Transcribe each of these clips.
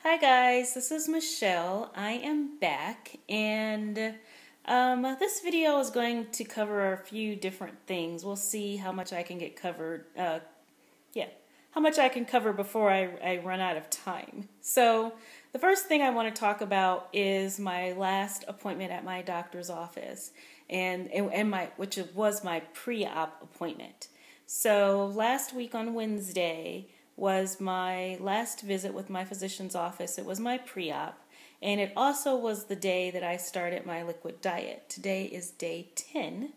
Hi guys, this is Michelle. I am back, and this video is going to cover a few different things. We'll see how much I can get covered. Yeah, how much I can cover before I run out of time. So the first thing I want to talk about is my last appointment at my doctor's office, which was my pre-op appointment. So last week on Wednesday was my last visit with my physician's office. It was my pre-op, and it also was the day that I started my liquid diet. Today is day 10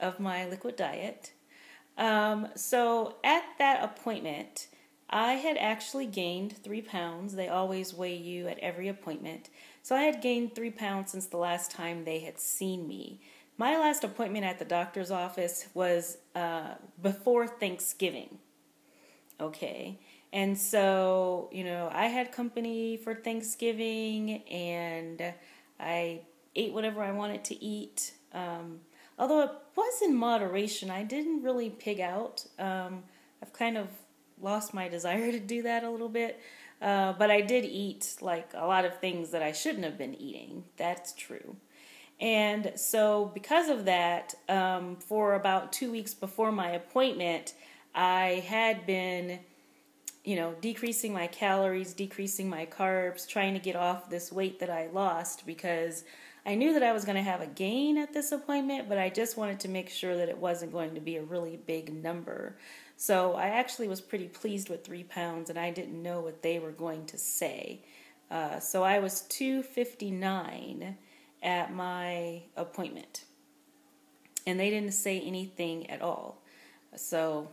of my liquid diet. So at that appointment, I had actually gained 3 pounds. They always weigh you at every appointment. So I had gained 3 pounds since the last time they had seen me. My last appointment at the doctor's office was before Thanksgiving. Okay. And so, I had company for Thanksgiving, and I ate whatever I wanted to eat. Although it was in moderation, I didn't really pig out. I've kind of lost my desire to do that a little bit. But I did eat like a lot of things that I shouldn't have been eating. That's true. And so because of that, for about 2 weeks before my appointment, I had been, decreasing my calories, decreasing my carbs, trying to get off this weight that I lost, because I knew that I was going to have a gain at this appointment, but I just wanted to make sure that it wasn't going to be a really big number. So I actually was pretty pleased with 3 pounds, and I didn't know what they were going to say. So I was 259 at my appointment, and they didn't say anything at all. So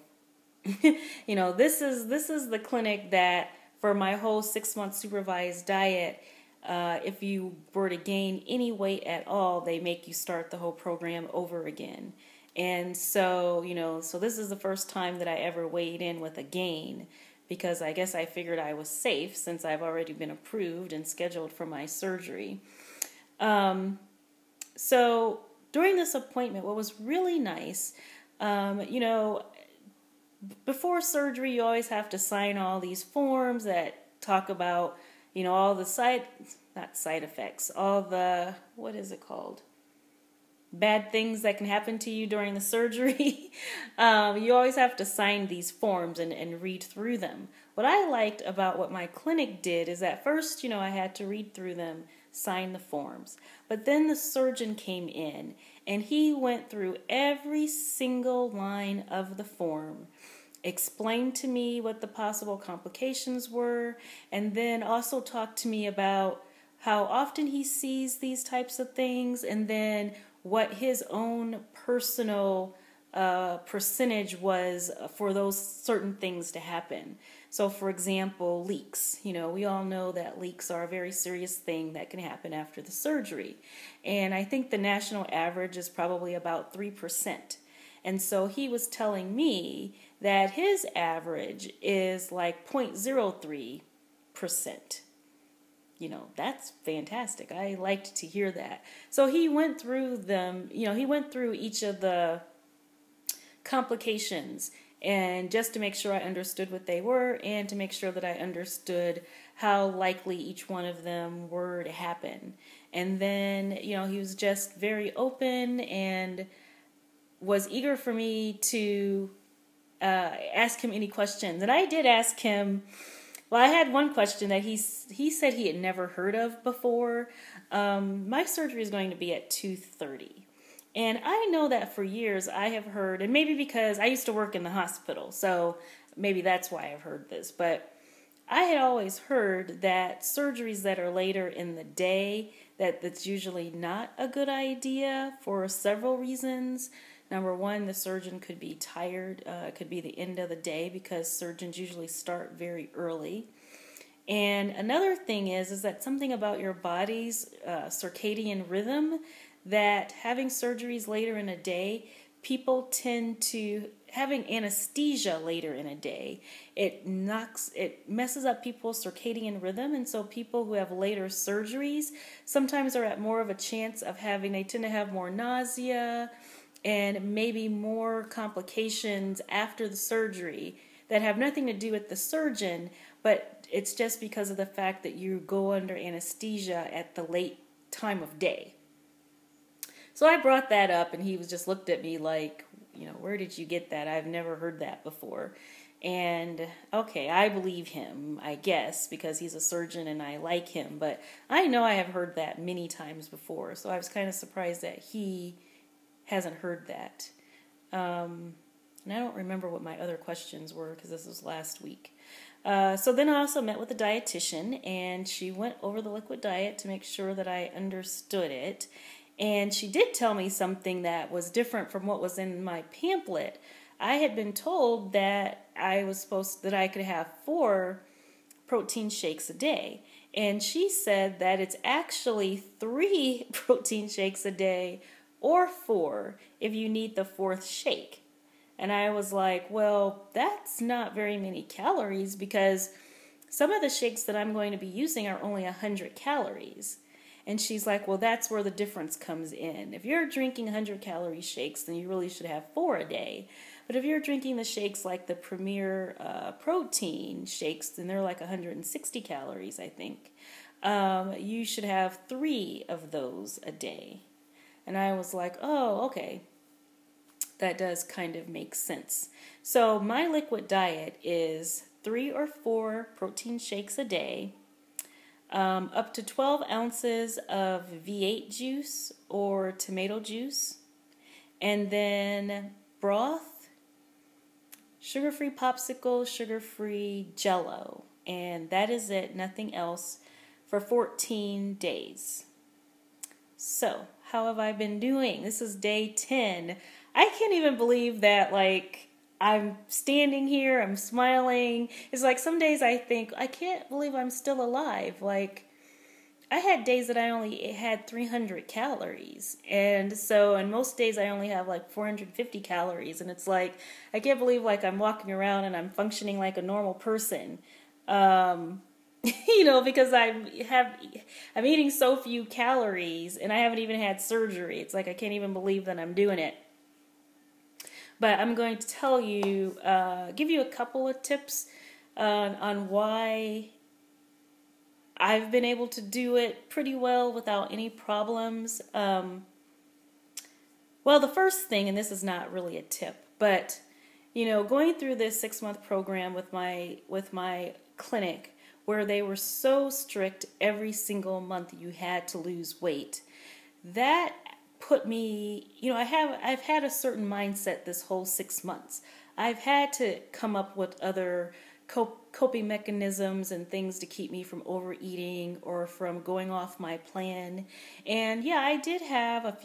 this is the clinic that for my whole 6-month supervised diet, if you were to gain any weight at all, they make you start the whole program over again. And so, so this is the first time that I ever weighed in with a gain, because I guess I figured I was safe since I've already been approved and scheduled for my surgery. So during this appointment, what was really nice, before surgery, you always have to sign all these forms that talk about, all the not side effects, all the, what is it called? Bad things that can happen to you during the surgery. You always have to sign these forms and read through them. What I liked about what my clinic did is that first, I had to read through them, sign the forms. But then the surgeon came in, and he went through every single line of the form, explained to me what the possible complications were, and then also talked to me about how often he sees these types of things, and then what his own personal percentage was for those certain things to happen. So, for example, leaks. We all know that leaks are a very serious thing that can happen after the surgery. And I think the national average is probably about 3%. And so he was telling me that his average is like 0.03%. That's fantastic. I liked to hear that. So he went through them, he went through each of the complications, and just to make sure I understood what they were, and to make sure that I understood how likely each one of them were to happen. And then, he was just very open and was eager for me to ask him any questions. And I did ask him. Well, I had one question that he said he had never heard of before. My surgery is going to be at 2:30. And I know that for years I have heard, and maybe because I used to work in the hospital, so maybe that's why I've heard this, but I had always heard that surgeries that are later in the day, that's usually not a good idea for several reasons. Number one, the surgeon could be tired. It could be the end of the day, because surgeons usually start very early. And another thing is that something about your body's circadian rhythm, that having surgeries later in a day, people tend to, having anesthesia later in a day, it messes up people's circadian rhythm. And so people who have later surgeries sometimes are at more of a chance of they tend to have more nausea, and maybe more complications after the surgery that have nothing to do with the surgeon, but it's just because of the fact that you go under anesthesia at the late time of day. So I brought that up, and he was just looked at me like, where did you get that? I've never heard that before. And okay, I believe him, I guess, because he's a surgeon and I like him. But I know I have heard that many times before, so I was kind of surprised that he hasn't heard that. And I don't remember what my other questions were because this was last week. So then I also met with a dietitian, and she went over the liquid diet to make sure that I understood it. And she did tell me something that was different from what was in my pamphlet. I had been told that I could have 4 protein shakes a day. And she said that it's actually 3 protein shakes a day or 4 if you need the 4th shake. And I was like, well, that's not very many calories because some of the shakes that I'm going to be using are only 100 calories. And she's like, well, that's where the difference comes in. If you're drinking 100-calorie shakes, then you really should have 4 a day. But if you're drinking the shakes like the Premier Protein shakes, then they're like 160 calories, I think. You should have 3 of those a day. And I was like, oh, okay. That does kind of make sense. So my liquid diet is 3 or 4 protein shakes a day, up to 12 ounces of V8 juice or tomato juice, and then broth, sugar-free popsicle, sugar-free Jell-O, and that is it, nothing else, for 14 days. So, how have I been doing? This is day 10. I can't even believe that, I'm standing here, I'm smiling. It's like some days I think, I can't believe I'm still alive. I had days that I only had 300 calories. And most days I only have 450 calories. And it's like, I can't believe I'm walking around and I'm functioning like a normal person. Because I'm eating so few calories and I haven't even had surgery. It's like I can't even believe that I'm doing it. But I'm going to tell you, give you a couple of tips on why I've been able to do it pretty well without any problems. Well, the first thing, and this is not really a tip, but going through this 6-month program with my clinic, where they were so strict every single month you had to lose weight, that put me, I've had a certain mindset this whole 6 months. I've had to come up with other coping mechanisms and things to keep me from overeating or from going off my plan. And yeah, I did have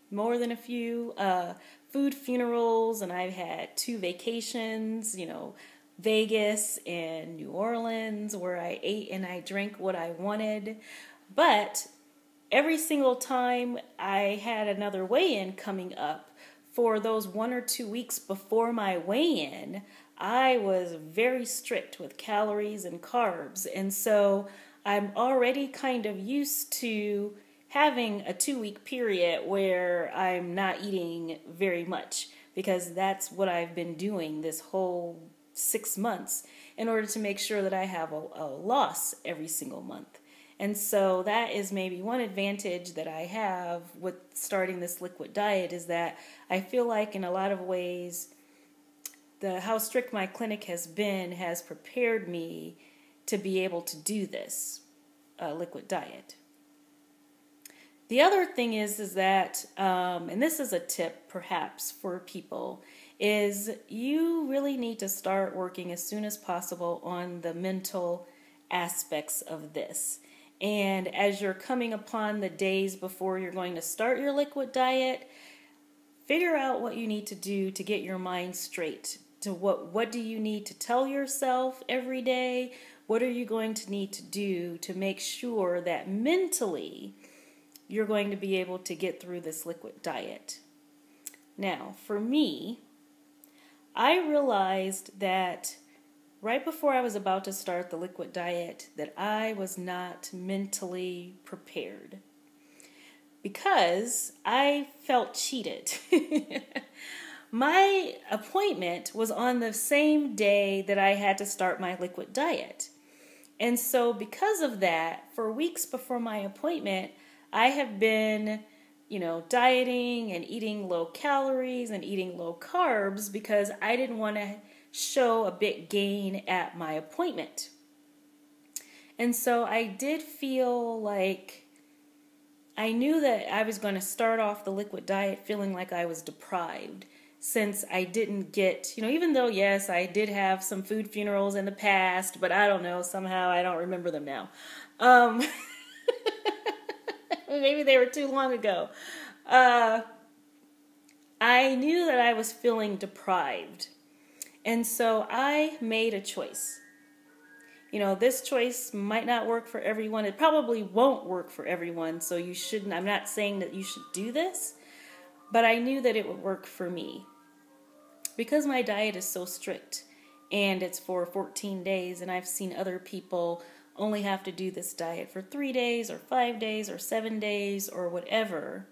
more than a few food funerals, and I've had 2 vacations, Vegas and New Orleans, where I ate and I drank what I wanted. But every single time I had another weigh-in coming up, for those 1 or 2 weeks before my weigh-in, I was very strict with calories and carbs. And so I'm already kind of used to having a 2-week period where I'm not eating very much, because that's what I've been doing this whole 6 months in order to make sure that I have a loss every single month. And so that is maybe one advantage that I have with starting this liquid diet, is that I feel like in a lot of ways, how strict my clinic has been has prepared me to be able to do this liquid diet. The other thing is that, and this is a tip perhaps for people, is you really need to start working as soon as possible on the mental aspects of this. And as you're coming upon the days before you're going to start your liquid diet, figure out what you need to do to get your mind straight. To what do you need to tell yourself every day? What are you going to need to do to make sure that mentally you're going to be able to get through this liquid diet? Now, for me, I realized that right before I was about to start the liquid diet, that I was not mentally prepared, because I felt cheated. my appointment was on the same day that I had to start my liquid diet. And so because of that, for weeks before my appointment, I have been, dieting and eating low calories and eating low carbs because I didn't want to show a big gain at my appointment. And so I did feel like I knew that I was going to start off the liquid diet feeling like I was deprived, since I didn't get, even though, yes, I did have some food funerals in the past, but I don't know, somehow I don't remember them now. Maybe they were too long ago. I knew that I was feeling deprived. And so I made a choice. This choice might not work for everyone. It probably won't work for everyone, so you shouldn't. I'm not saying that you should do this, but I knew that it would work for me. Because my diet is so strict, and it's for 14 days, and I've seen other people only have to do this diet for 3 days, or 5 days, or 7 days, or whatever,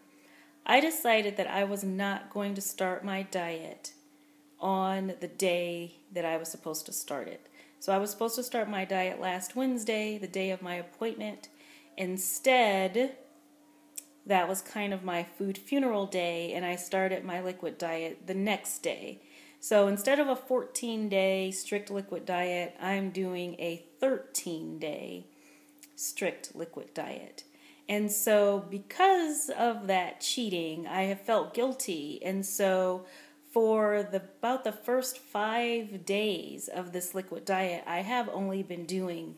I decided that I was not going to start my diet on the day that I was supposed to start it. So I was supposed to start my diet last Wednesday, the day of my appointment. Instead, that was kind of my food funeral day, and I started my liquid diet the next day. So instead of a 14-day strict liquid diet, I'm doing a 13-day strict liquid diet. And so because of that cheating, I have felt guilty. And so for about the first 5 days of this liquid diet, I have only been doing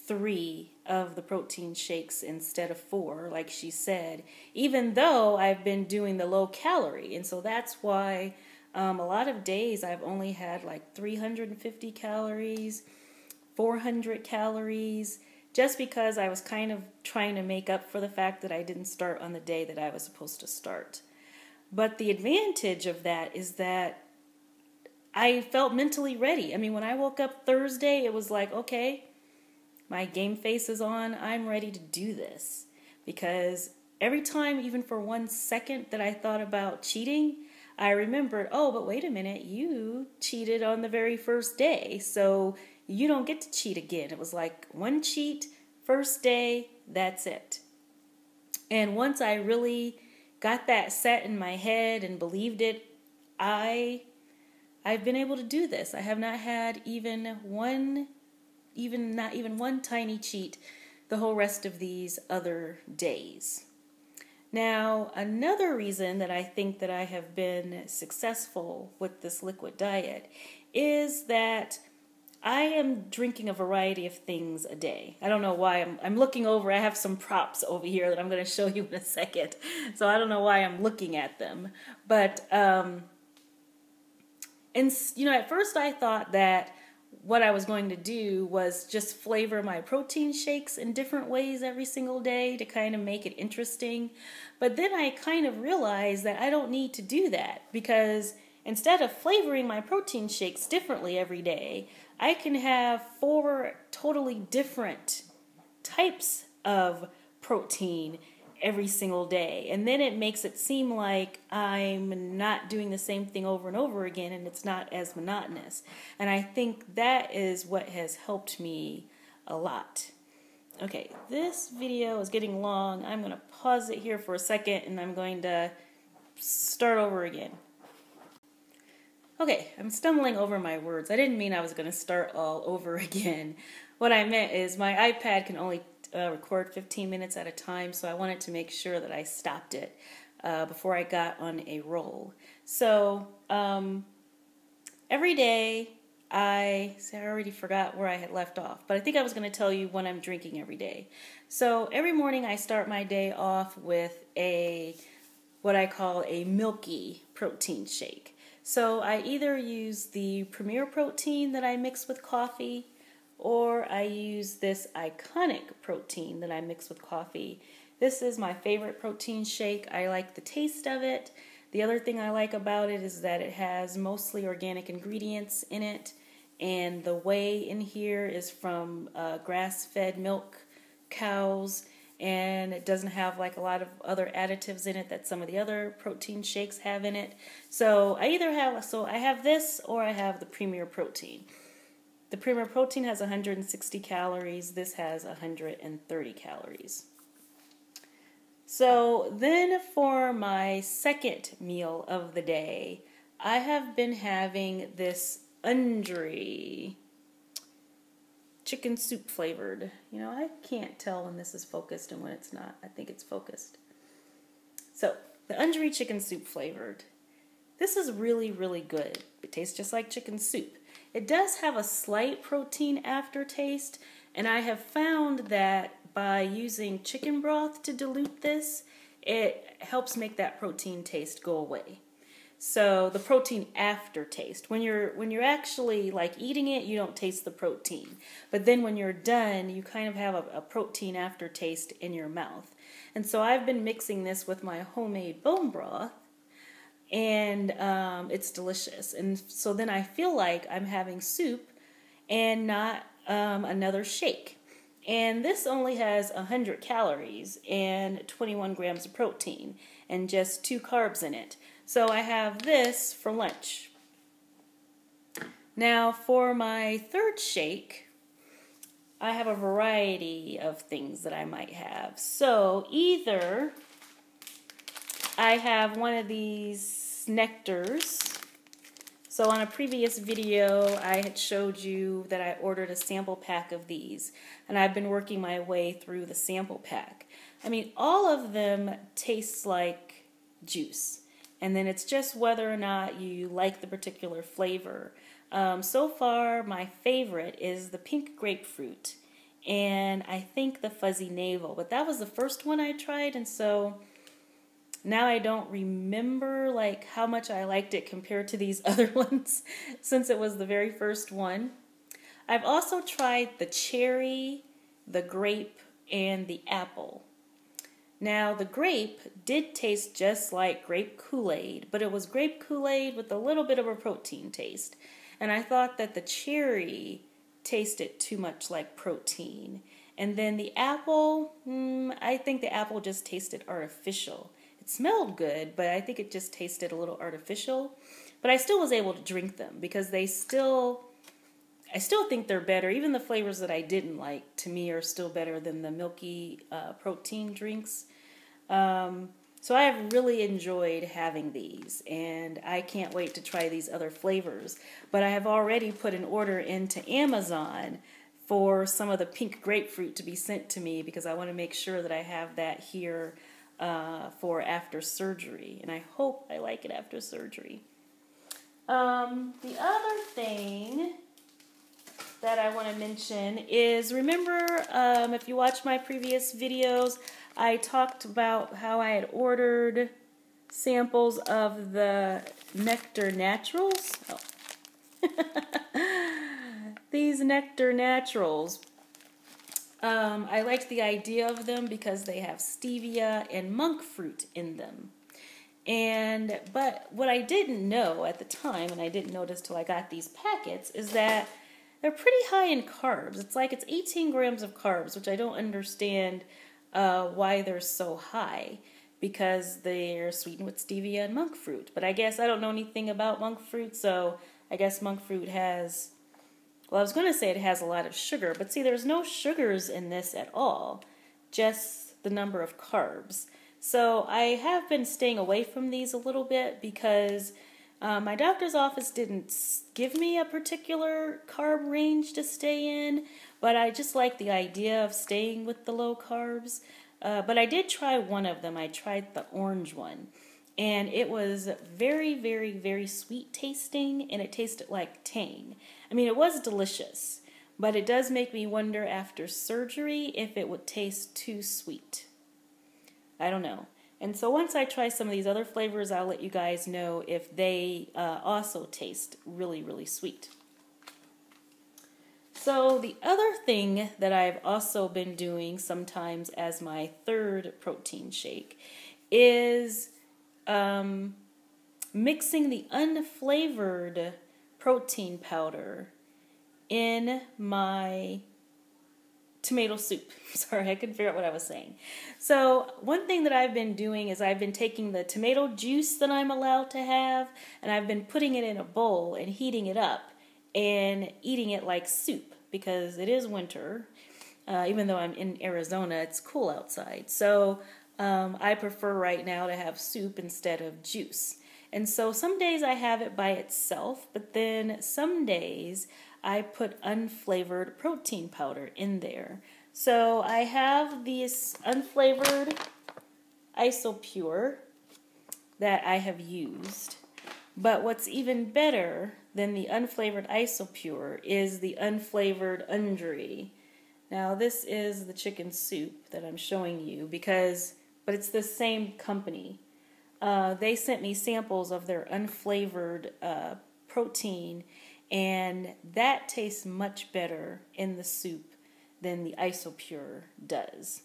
3 of the protein shakes instead of 4, like she said, even though I've been doing the low calorie. And so that's why a lot of days I've only had like 350 calories, 400 calories, just because I was kind of trying to make up for the fact that I didn't start on the day that I was supposed to start. But the advantage of that is that I felt mentally ready. I mean, when I woke up Thursday, it was like, okay, my game face is on. I'm ready to do this. Because every time, even for 1 second that I thought about cheating, I remembered, oh, but wait a minute, you cheated on the very first day, so you don't get to cheat again. It was like 1 cheat, first day, that's it. And once I really got that set in my head and believed it, I've been able to do this. I have not had not even one tiny cheat the whole rest of these other days. Now, another reason that I think that I have been successful with this liquid diet is that I am drinking a variety of things a day. I don't know why I'm looking over. I have some props over here that I'm going to show you in a second. So I don't know why I'm looking at them. But, at first I thought that what I was going to do was just flavor my protein shakes in different ways every single day to kind of make it interesting. But then I kind of realized that I don't need to do that, because instead of flavoring my protein shakes differently every day, I can have 4 totally different types of protein every single day. And then it makes it seem like I'm not doing the same thing over and over again, and it's not as monotonous. And I think that is what has helped me a lot. Okay, this video is getting long. I'm going to pause it here for a second, and I'm going to start over again. Okay, I'm stumbling over my words. I didn't mean I was going to start all over again. What I meant is my iPad can only record 15 minutes at a time, so I wanted to make sure that I stopped it before I got on a roll. So every day I already forgot where I had left off, but I think I was going to tell you what I'm drinking every day. So every morning I start my day off with what I call a milky protein shake. So I either use the Premier Protein that I mix with coffee, or I use this Iconic Protein that I mix with coffee. This is my favorite protein shake. I like the taste of it. The other thing I like about it is that it has mostly organic ingredients in it, and the whey in here is from grass-fed milk cows, and it doesn't have like a lot of other additives in it that some of the other protein shakes have in it. So I have this or I have the Premier Protein. The Premier Protein has 160 calories. This has 130 calories. So then for my second meal of the day, I have been having this Undri chicken soup flavored. You know, I can't tell when this is focused and when it's not. I think it's focused. So, the Undri chicken soup flavored. This is really, really good. It tastes just like chicken soup. It does have a slight protein aftertaste, and I have found that by using chicken broth to dilute this, it helps make that protein taste go away. So the protein aftertaste, when you're actually like eating it, you don't taste the protein. But then when you're done, you kind of have a protein aftertaste in your mouth. And so I've been mixing this with my homemade bone broth, and it's delicious. And so then I feel like I'm having soup and not another shake. And this only has 100 calories and 21 grams of protein and just 2 carbs in it. So I have this for lunch. Now for my third shake, I have a variety of things that I might have. So either I have one of these nectars. So on a previous video, I had showed you that I ordered a sample pack of these, and I've been working my way through the sample pack. I mean, all of them taste like juice, and then it's just whether or not you like the particular flavor. So far, my favorite is the pink grapefruit, and I think the fuzzy navel, but that was the first one I tried, and so now I don't remember like how much I liked it compared to these other ones since it was the very first one. I've also tried the cherry, the grape, and the apple. Now the grape did taste just like grape Kool-Aid, but it was grape Kool-Aid with a little bit of a protein taste. And I thought that the cherry tasted too much like protein. And then the apple, I think the apple just tasted artificial. It smelled good, but I think it just tasted a little artificial. But I still was able to drink them because I still think they're better. Even the flavors that I didn't like, to me, are still better than the milky protein drinks. So I have really enjoyed having these, and I can't wait to try these other flavors. But I have already put an order into Amazon for some of the pink grapefruit to be sent to me because I want to make sure that I have that here for after surgery, and I hope I like it after surgery. The other thing that I want to mention is, remember if you watch my previous videos, I talked about how I had ordered samples of the Nectar Naturals. These Nectar Naturals. I liked the idea of them because they have stevia and monk fruit in them. But what I didn't know at the time, and I didn't notice till I got these packets, is that they're pretty high in carbs. It's 18 grams of carbs, which I don't understand why they're so high, because they're sweetened with stevia and monk fruit. But I guess I don't know anything about monk fruit, so I guess monk fruit has, well, I was going to say it has a lot of sugar, but see, there's no sugars in this at all, just the number of carbs. So I have been staying away from these a little bit because my doctor's office didn't give me a particular carb range to stay in, but I just like the idea of staying with the low carbs. But I did try one of them. I tried the orange one, and it was very, very, very sweet tasting, and it tasted like Tang. I mean, it was delicious, but it does make me wonder after surgery if it would taste too sweet. I don't know. And so once I try some of these other flavors, I'll let you guys know if they also taste really, really sweet. So the other thing that I've also been doing sometimes as my third protein shake is mixing the unflavored protein powder in my tomato soup. Sorry, I couldn't figure out what I was saying. So one thing that I've been doing is I've been taking the tomato juice that I'm allowed to have, and I've been putting it in a bowl and heating it up and eating it like soup because it is winter. Even though I'm in Arizona, it's cool outside. So I prefer right now to have soup instead of juice. And so some days I have it by itself, but then some days I put unflavored protein powder in there. So I have this unflavored Isopure that I have used. But what's even better than the unflavored Isopure is the unflavored Undri. Now this is the chicken soup that I'm showing you but it's the same company. They sent me samples of their unflavored protein, and that tastes much better in the soup than the Isopure does.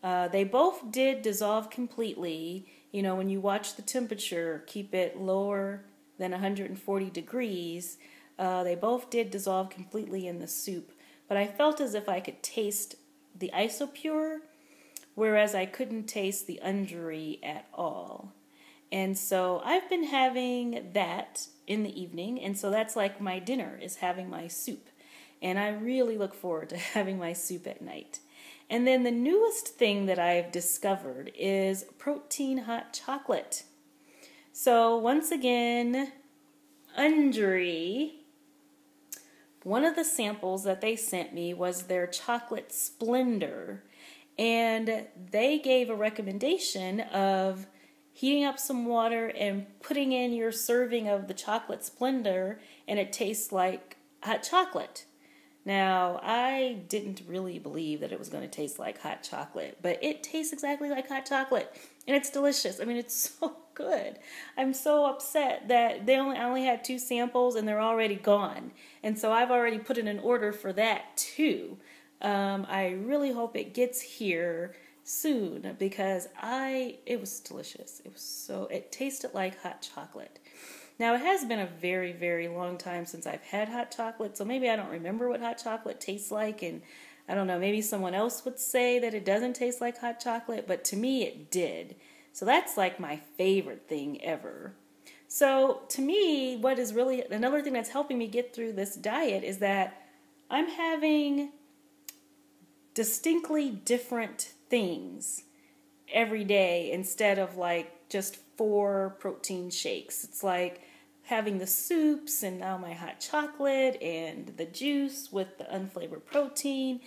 They both did dissolve completely. You know, when you watch the temperature, keep it lower than 140 degrees. They both did dissolve completely in the soup, but I felt as if I could taste the Isopure, whereas I couldn't taste the Undri at all. And so I've been having that in the evening, and so that's like my dinner, is having my soup. And I really look forward to having my soup at night. And then the newest thing that I've discovered is protein hot chocolate. So once again, Undri, one of the samples that they sent me was their chocolate Splendor. And they gave a recommendation of heating up some water and putting in your serving of the chocolate Splendor, and it tastes like hot chocolate. Now, I didn't really believe that it was going to taste like hot chocolate, but it tastes exactly like hot chocolate, and it's delicious. I mean, it's so good. I'm so upset that I only had 2 samples, and they're already gone. And so I've already put in an order for that, too. I really hope it gets here soon because it was delicious. It tasted like hot chocolate. Now, it has been a very, very long time since I've had hot chocolate, so maybe I don't remember what hot chocolate tastes like, and I don't know, maybe someone else would say that it doesn't taste like hot chocolate, but to me it did. So that's like my favorite thing ever. So to me, what is really another thing that's helping me get through this diet is that I'm having distinctly different things every day instead of like just 4 protein shakes. It's like having the soups and now my hot chocolate and the juice with the unflavored protein.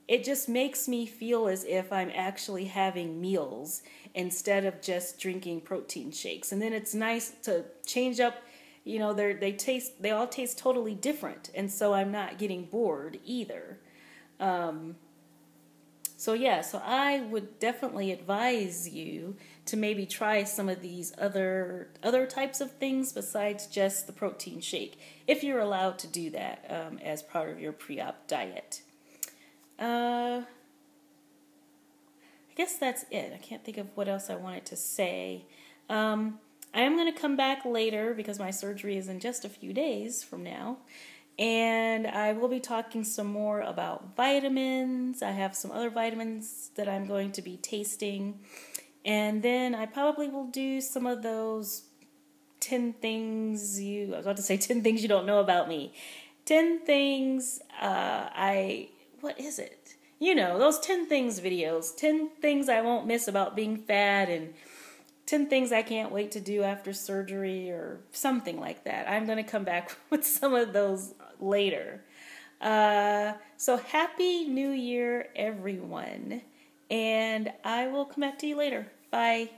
It just makes me feel as if I'm actually having meals instead of just drinking protein shakes. And then it's nice to change up, you know, they all taste totally different, and so I'm not getting bored either. So I would definitely advise you to maybe try some of these other types of things besides just the protein shake, if you're allowed to do that as part of your pre-op diet. I guess that's it. I can't think of what else I wanted to say. I am going to come back later because my surgery is in just a few days from now. And I will be talking some more about vitamins. I have some other vitamins that I'm going to be tasting. And then I probably will do some of those 10 things I was about to say 10 things you don't know about me. 10 things what is it? You know, those 10 things videos. 10 things I won't miss about being fat, and 10 things I can't wait to do after surgery, or something like that. I'm going to come back with some of those later. So Happy New Year, everyone. And I will come back to you later. Bye.